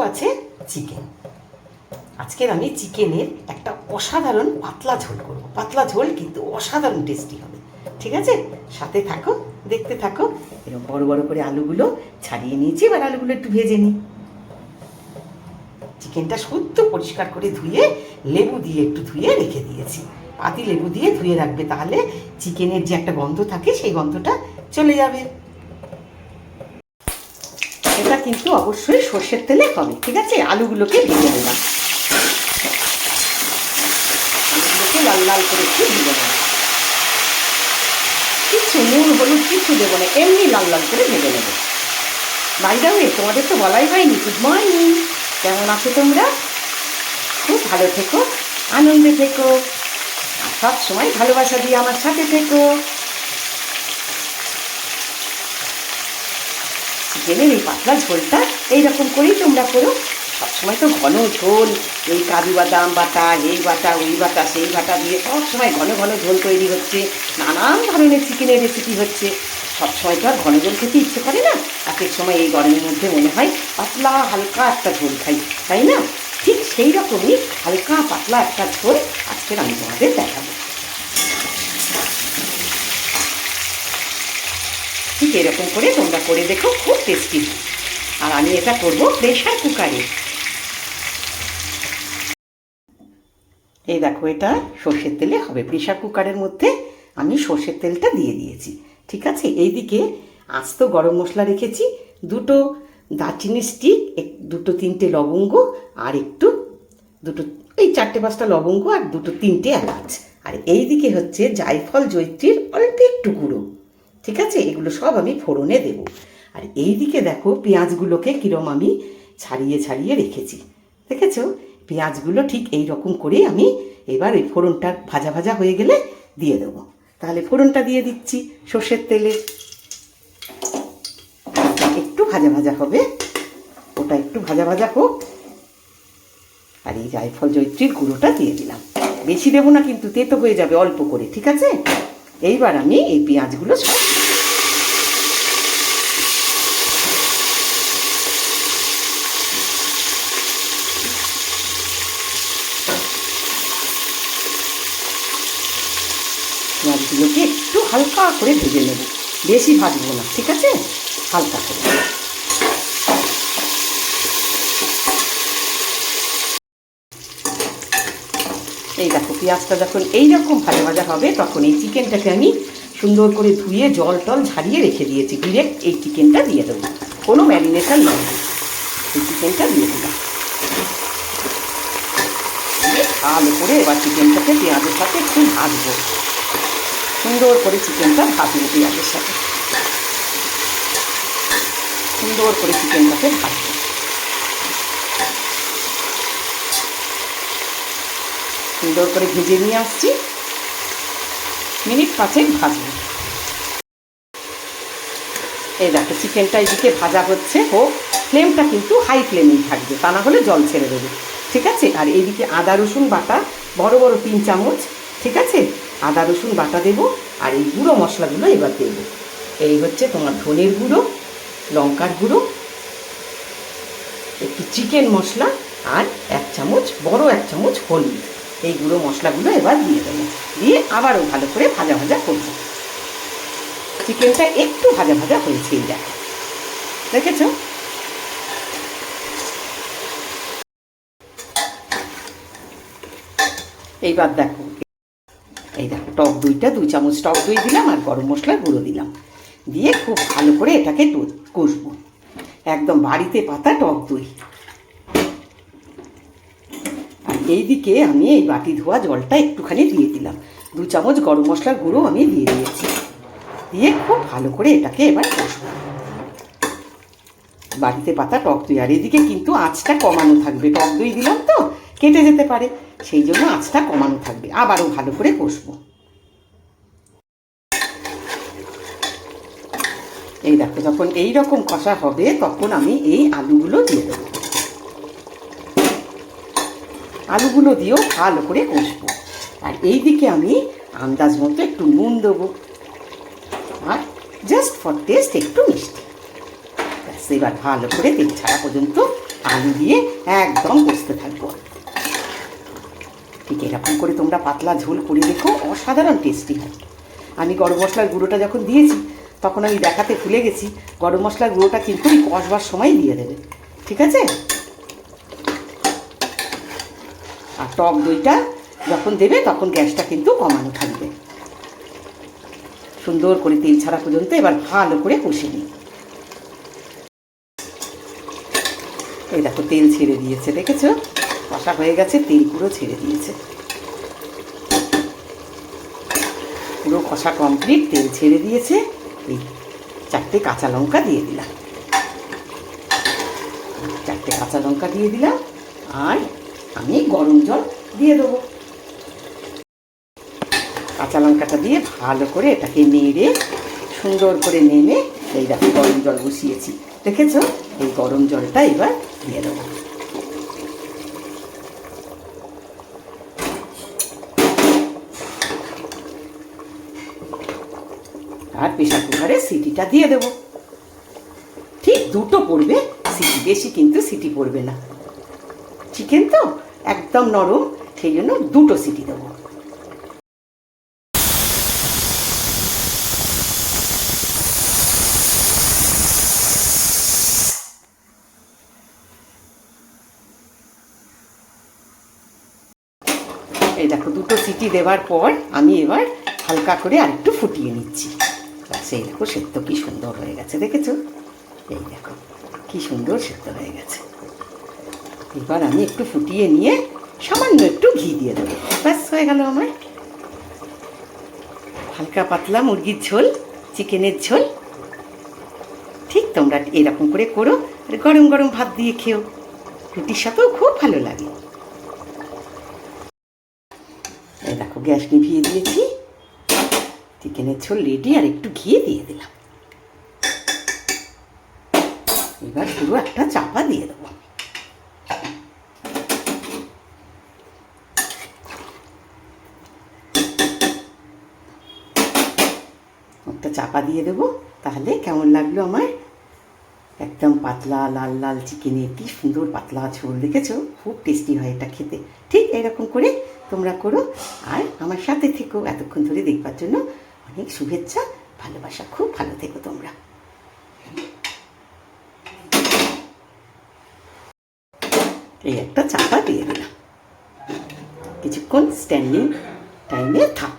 আছে চিকেন। আজকের আমি চিকেনের একটা অসাধারণ পাতলা ঝোল করব। পাতলা ঝোল কিন্তু অসাধারণ টেস্টি হবে। ঠিক আছে, সাথে থাকো, দেখতে থাকো। এরকম বড় বড় করে আলুগুলো ছাড়িয়ে নিয়েছি, এবার আলুগুলো একটু ভেজে নিই। চিকেনটা শুদ্ধ পরিষ্কার করে ধুয়ে লেবু দিয়ে একটু ধুয়ে রেখে দিয়েছি। পাতি লেবু দিয়ে ধুয়ে রাখবে, তাহলে চিকেনের যে একটা গন্ধ থাকে সেই গন্ধটা চলে যাবে। এটা কিন্তু অবশ্যই সর্ষের তেলে হবে। ঠিক আছে, আলুগুলোকে ভেজে নিলাম, আলুগুলোকে লাল লাল করে একটু ভেজে নেব। কিছু নুন হলুদ কিছু দেবো না, এমনি লাল লাল করে ভেজে নেব। বাই দ্য ওয়ে, তোমাদের তো বলাই হয়নি, গুড মর্নিং। কেমন আছো তোমরা? খুব ভালো থেকো, আনন্দে থেকো, আর সব সময় ভালোবাসা দিয়ে আমার সাথে থেকো। চিকেনের এই পাতলা ঝোলটা এইরকম করেই তোমরা করো। সবসময় তো ঘন ঝোল, এই কাজু বাদাম বাটা, এই বাটা, ওই বাটা, সেই বাটা দিয়ে সবসময় ঘন ঘন ঝোল তৈরি হচ্ছে, নানান ধরনের চিকেনের রেসিপি হচ্ছে। সবসময় তো আর ঘন ঝোল খেতে ইচ্ছে করে না। একেক সময় এই গরমের মধ্যে মনে হয় পাতলা হালকা একটা ঝোল খাই, তাই না? ঠিক সেই রকমই হালকা পাতলা একটা ঝোল আজকের আমি তোমাদের দেখাবো। ঠিক এরকম করে তোমরা করে দেখো, খুব টেস্টি। আর আমি এটা করব প্রেশার কুকারে। এই দেখো, এটা সর্ষের তেলে হবে। প্রেশার কুকারের মধ্যে আমি সর্ষের তেলটা দিয়ে দিয়েছি। ঠিক আছে, এইদিকে আস্ত গরম মশলা রেখেছি, দুটো দারচিনি স্টিক, দুটো তিনটে লবঙ্গ, আর দুটো এই চারটে পাঁচটা লবঙ্গ, আর দুটো তিনটে এলাচ। আর এইদিকে হচ্ছে জায়ফল জয়িত্রীর অল্প একটু গুঁড়ো। ঠিক আছে, এগুলো সব আমি ফোড়নে দেব। আর এইদিকে দেখো, পেঁয়াজগুলোকে কিরম আমি ছাড়িয়ে ছাড়িয়ে রেখেছি। দেখেছো, পেঁয়াজগুলো ঠিক এই রকম করে আমি এবার এই ফোড়নটা ভাজা ভাজা হয়ে গেলে দিয়ে দেবো। তাহলে ফোড়নটা দিয়ে দিচ্ছি সর্ষের তেলে। একটু ভাজা ভাজা হবে, ওটা একটু ভাজা ভাজা হোক। আর এই জায়ফল জয়িত্রীর গুঁড়োটা দিয়ে দিলাম। বেশি দেবো না কিন্তু, তেতো হয়ে যাবে, অল্প করে। ঠিক আছে, এইবার আমি এই পেঁয়াজগুলো সব পেঁয়াজগুলোকে একটু হালকা করে ভেজে নেব, বেশি ভাজবো না। ঠিক আছে, হালকা করে। এই দেখো, পেঁয়াজটা যখন এইরকম ভাজা ভাজা হবে, তখন এই চিকেনটাকে আমি সুন্দর করে ধুয়ে জল টল ঝারিয়ে রেখে দিয়েছি। ডিরেক্ট এই চিকেনটা দিয়ে দেবো, কোনো ম্যারিনেশন নয়। এই চিকেনটা দিয়ে দিলাম, ভালো করে এবার চিকেনটাকে পেঁয়াজের সাথে একটু ভাজবো। সুন্দর করে চিকেনটা ভাজবো পেঁয়াজের সাথে, সুন্দর করে চিকেনটাকে ভাজবো। সুন্দর করে ভেজে নিয়ে আসছি, মিনিট 5 ভাজবো। এই দেখো, চিকেনটা এদিকে ভাজা হচ্ছে, হোক। ফ্লেমটা কিন্তু হাই ফ্লেমেই থাকবে, তা না হলে জল ছেড়ে দেবে। ঠিক আছে, আর এইদিকে আদা রসুন বাটা বড় বড় 3 চামচ। ঠিক আছে, আদা রসুন বাটা দেবো। আর এই গুঁড়ো মশলাগুলো এবার দেবো। এই হচ্ছে তোমার ধনের গুঁড়ো, লঙ্কার গুঁড়ো, একটু চিকেন মশলা, আর 1 চামচ, বড় 1 চামচ হলুদ। এই গুঁড়ো মশলাগুলো এবার দিয়ে দেবো, দিয়ে আবারও ভালো করে ভাজা ভাজা করবো। চিকেনটা একটু ভাজা ভাজা হয়েছে, এই দেখো, দেখেছ? এইবার দেখো, এই দেখো, টক দইটা 2 চামচ টক দই দিলাম, আর গরম মশলার গুঁড়ো দিলাম, দিয়ে খুব ভালো করে এটাকে কষবো। একদম বাড়িতে পাতা টক দই। আর এইদিকে আমি এই বাটি ধোয়া জলটা একটুখানি দিয়ে দিলাম, 2 চামচ গরম মশলার গুঁড়ো আমি দিয়ে দিয়েছি, দিয়ে খুব ভালো করে এটাকে এবার কষবো। বাড়িতে পাতা টক দই। আর এদিকে কিন্তু আঁচটা কমানো থাকবে, টক দই দিলাম তো কেটে যেতে পারে, সেই জন্য আঁচটা কমানো থাকবে। আবারও ভালো করে কষবো। এই দেখো, যখন এই রকম কষা হবে, তখন আমি এই আলুগুলো দিয়ে দেবো। আলুগুলো দিয়েও ভালো করে কষবো। আর এইদিকে আমি আন্দাজ মতো একটু নুন দেবো, আর জাস্ট ফর টেস্ট একটু মিষ্টি। ব্যাস, এবার ভালো করে তেল ছাড়া পর্যন্ত আলু দিয়ে একদম কষতে থাকবো। ঠিক এরকম করে তোমরা পাতলা ঝোল করে দেখো, অসাধারণ টেস্টি হয়। আমি গরম মশলার গুঁড়োটা যখন দিয়েছি তখন আমি দেখাতে ভুলে গেছি, গরম মশলার গুঁড়োটা কিন্তু ওই কষবার সময় দিয়ে দেবে, ঠিক আছে? আর টক দইটা যখন দেবে তখন গ্যাসটা কিন্তু কমানো থাকবে। সুন্দর করে তেল ছাড়া পর্যন্ত এবার ভালো করে কষে নিই। এই দেখো তেল ছেড়ে দিয়েছে, দেখেছো? কষা হয়ে গেছে, তেল পুরো ছেড়ে দিয়েছে, পুরো কষা কমপ্লিট, তেল ছেড়ে দিয়েছে। এই 4টে কাঁচা লঙ্কা দিয়ে দিলাম, 4টে কাঁচা লঙ্কা দিয়ে দিলাম। আর আমি গরম জল দিয়ে দেবো। কাঁচা লঙ্কাটা দিয়ে ভালো করে এটাকে নেড়ে সুন্দর করে নেড়ে এই দেখো গরম জল বসিয়েছি, দেখেছো? এই গরম জলটা এবার দিয়ে দেবো। আর প্রেশার কুকারে সিটিটা দিয়ে দেবো। ঠিক 2টো পড়বে সিটি, বেশি কিন্তু সিটি পড়বে না। চিকেন তো একদম নরম, সেই জন্য 2টো সিটি দেবো। এই দেখো 2টো সিটি দেওয়ার পর আমি এবার হালকা করে আরেকটু ফুটিয়ে নিচ্ছি। সেই দেখো সেদ্ধ কি সুন্দর হয়ে গেছে, দেখেছো? এই দেখো কি সুন্দর সেদ্ধ হয়ে গেছে। এবার আমি একটু ফুটিয়ে নিয়ে সামান্য একটু ঘি দিয়ে দেবো, ব্যাস হয়ে গেল আমার হালকা পাতলা মুরগির ঝোল, চিকেনের ঝোল। ঠিক তোমরা এরকম করে করো, আর গরম গরম ভাত দিয়ে খেও, রুটির সাথেও খুব ভালো লাগে। এই দেখো গ্যাস নিভিয়ে দিয়েছি, চিকেনের ঝোল রেডি, আর একটু ঘি দিয়ে দিলাম। এবার পুরো একটা চাপা দিয়ে দেবো। একটা চাপা দিয়ে দেবো। তাহলে কেমন লাগলো আমার একদম পাতলা লাল লাল চিকেনের কি সুন্দর পাতলা ঝোল, দেখেছো? খুব টেস্টি হয় এটা খেতে। ঠিক এরকম করে তোমরা করো, আর আমার সাথে থেকো। এতক্ষণ ধরে দেখবার জন্য অনেক শুভেচ্ছা, ভালোবাসা। খুব ভালো থেকো তোমরা। এই একটা চাপা দিয়ে দিলাম, কিছুক্ষণ স্ট্যান্ডিং টাইমে থাক।